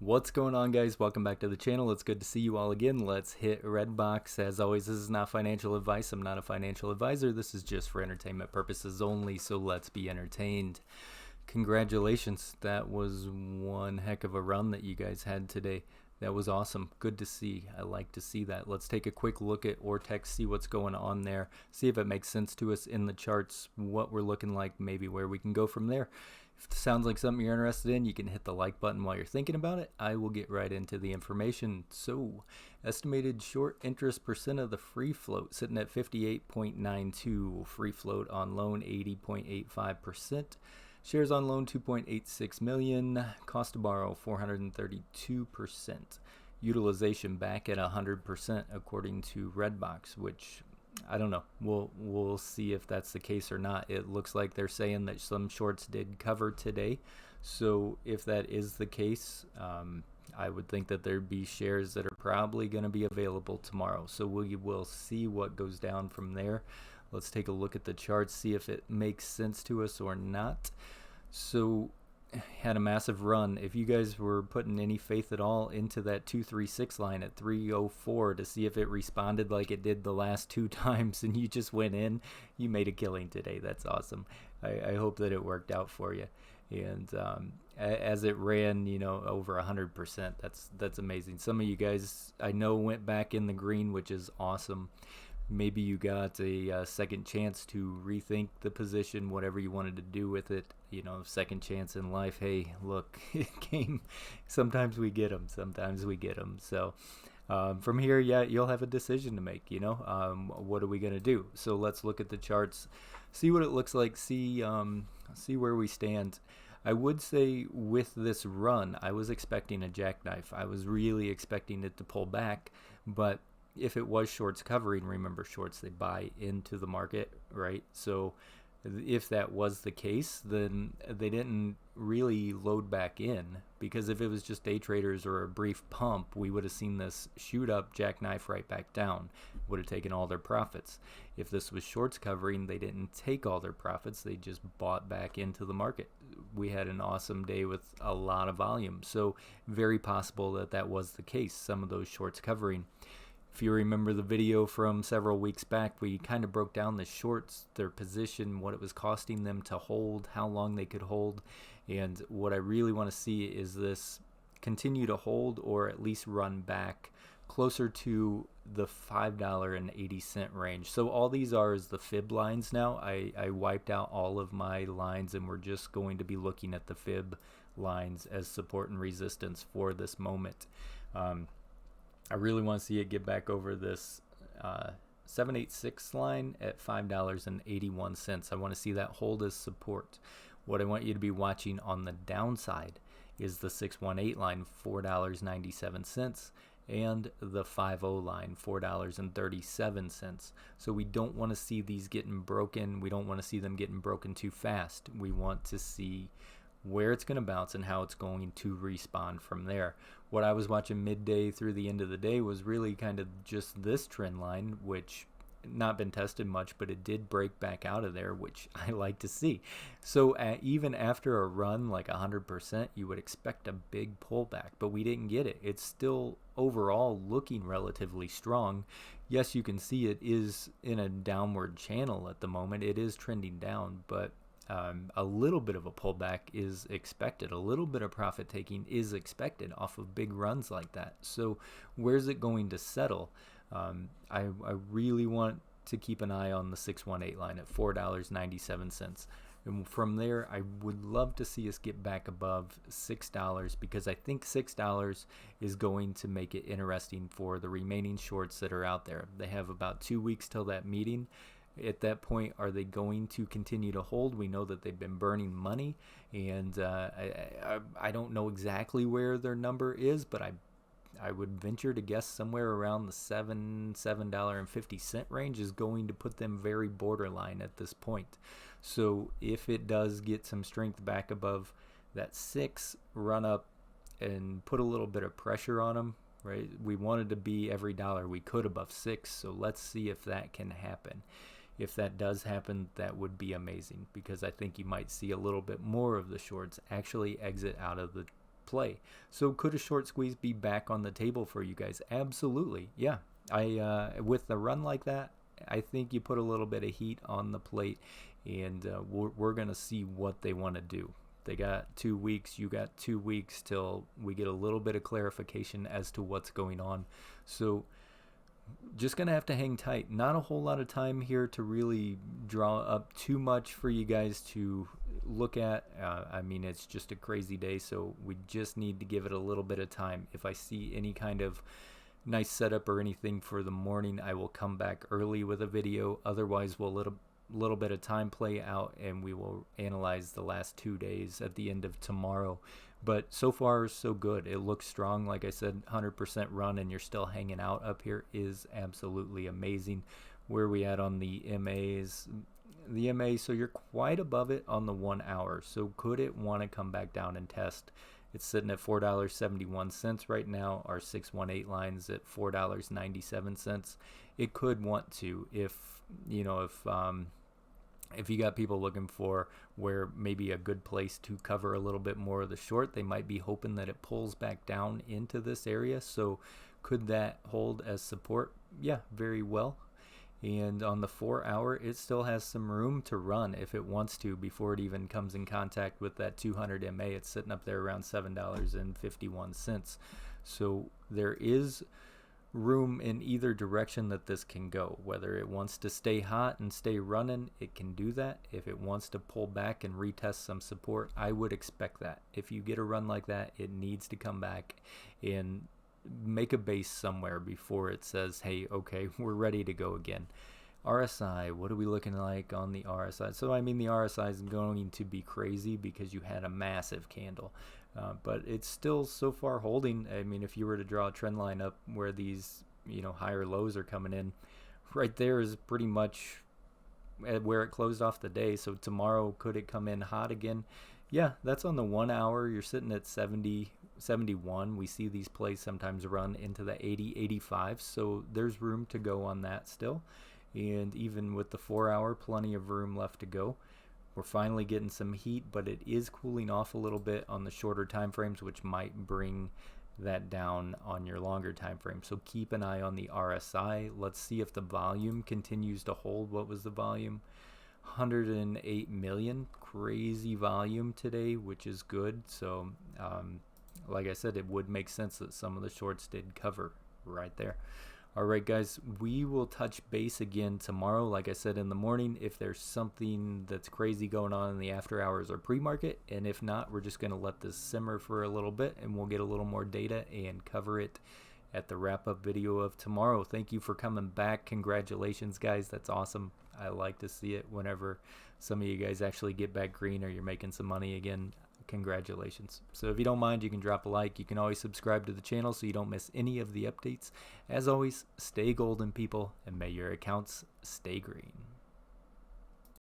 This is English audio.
What's going on, guys? Welcome back to the channel. It's good to see you all again. Let's hit Redbox. As always, this is not financial advice. I'm not a financial advisor. This is just for entertainment purposes only, so let's be entertained. Congratulations. That was one heck of a run that you guys had today. That was awesome. Good to see. I like to see that. Let's take a quick look at Ortex, see what's going on there, see if it makes sense to us in the charts, what we're looking like, maybe where we can go from there. If it sounds like something you're interested in, you can hit the like button while you're thinking about it. I will get right into the information. So, estimated short interest percent of the free float sitting at 58.92. Free float on loan 80.85%. Shares on loan 2.86 million. Cost to borrow 432%. Utilization back at 100% according to Redbox, which I don't know. We'll see if that's the case or not. It looks like they're saying that some shorts did cover today. So if that is the case, I would think that there'd be shares that are probably going to be available tomorrow. So we will see what goes down from there. Let's take a look at the charts, see if it makes sense to us or not. So had a massive run. If you guys were putting any faith at all into that 236 line at 304 to see if it responded like it did the last two times and you just went in, you made a killing today. That's awesome. I hope that it worked out for you. And as it ran, over 100%, that's amazing. Some of you guys I know went back in the green, which is awesome. Maybe you got a second chance to rethink the position, whatever you wanted to do with it. Second chance in life. Hey, look, game. Sometimes we get them. So from here, yeah, you'll have a decision to make. What are we gonna do? So let's look at the charts, see what it looks like, see where we stand. I would say with this run, I was expecting a jackknife. I was really expecting it to pull back, but if it was shorts covering, remember shorts, they buy into the market, right? So if that was the case, then they didn't really load back in, because if it was just day traders or a brief pump, we would have seen this shoot up, jackknife right back down, would have taken all their profits. If this was shorts covering, they didn't take all their profits, they just bought back into the market. We had an awesome day with a lot of volume, so very possible that that was the case, some of those shorts covering. If you remember the video from several weeks back, we kind of broke down the shorts, their position, what it was costing them to hold, how long they could hold. And what I really want to see is this continue to hold or at least run back closer to the $5.80 range. So all these are is the fib lines now. I wiped out all of my lines and we're just going to be looking at the fib lines as support and resistance for this moment. I really want to see it get back over this 786 line at $5.81. I want to see that hold as support. What I want you to be watching on the downside is the 618 line, $4.97, and the 50 line, $4.37. So we don't want to see these getting broken. We don't want to see them getting broken too fast. We want to see where it's going to bounce and how it's going to respawn from there. What I was watching midday through the end of the day was really kind of just this trend line, which not been tested much, but it did break back out of there, which I like to see. So even after a run like 100%, you would expect a big pullback, but we didn't get it. It's still overall looking relatively strong. Yes, you can see it is in a downward channel at the moment. It is trending down, but a little bit of a pullback is expected. A little bit of profit taking is expected off of big runs like that. So where's it going to settle? I really want to keep an eye on the 618 line at $4.97. And from there, I would love to see us get back above $6, because I think $6 is going to make it interesting for the remaining shorts that are out there. They have about 2 weeks till that meeting. At that point, are they going to continue to hold? We know that they've been burning money, and I don't know exactly where their number is, but I would venture to guess somewhere around the $7.50 range is going to put them very borderline at this point. So if it does get some strength back above that 6, run up and put a little bit of pressure on them, right? We wanted to be every dollar we could above 6, so let's see if that can happen. If that does happen, that would be amazing, because I think you might see a little bit more of the shorts actually exit out of the play. So could a short squeeze be back on the table for you guys? Absolutely. Yeah. With a run like that, I think you put a little bit of heat on the plate, and we're going to see what they want to do. They got 2 weeks. You got 2 weeks till we get a little bit of clarification as to what's going on. So just going to have to hang tight. Not a whole lot of time here to really draw up too much for you guys to look at. I mean, it's just a crazy day, so we just need to give it a little bit of time. If I see any kind of nice setup or anything for the morning, I will come back early with a video. Otherwise, we'll little bit of time play out, and we will analyze the last 2 days at the end of tomorrow. But so far so good. It looks strong. Like I said, 100% run, and you're still hanging out up here is absolutely amazing. Where we at on the MAs? The MA, so you're quite above it on the 1 hour. So could it want to come back down and test? It's sitting at $4.71 right now. Our 618 line's at $4.97. It could want to, if you got people looking for where maybe a good place to cover a little bit more of the short, they might be hoping that it pulls back down into this area. So could that hold as support? Yeah, very well. And on the 4 hour, it still has some room to run if it wants to before it even comes in contact with that 200 MA. It's sitting up there around $7.51. So there is room in either direction that this can go. Whether it wants to stay hot and stay running, it can do that. If it wants to pull back and retest some support, I would expect that. If you get a run like that, it needs to come back and make a base somewhere before it says, hey, okay, we're ready to go again. RSI, what are we looking like on the RSI? So I mean, the RSI is going to be crazy because you had a massive candle. But it's still so far holding. I mean, if you were to draw a trend line up where these, higher lows are coming in, right there is pretty much at where it closed off the day. So tomorrow, could it come in hot again? Yeah, that's on the 1 hour. You're sitting at 70, 71. We see these plays sometimes run into the 80, 85. So there's room to go on that still. And even with the 4 hour, plenty of room left to go. We're finally getting some heat, but it is cooling off a little bit on the shorter time frames, which might bring that down on your longer time frame. So keep an eye on the RSI. Let's see if the volume continues to hold. What was the volume? 108 million. Crazy volume today, which is good. So like I said, it would make sense that some of the shorts did cover right there. All right, guys, we will touch base again tomorrow, like I said, in the morning, if there's something that's crazy going on in the after hours or pre-market. And if not, we're just going to let this simmer for a little bit, and we'll get a little more data and cover it at the wrap-up video of tomorrow. Thank you for coming back. Congratulations, guys. That's awesome. I like to see it whenever some of you guys actually get back green or you're making some money again. Congratulations. So if you don't mind, you can drop a like. You can always subscribe to the channel so you don't miss any of the updates. As always, stay golden, people, and may your accounts stay green.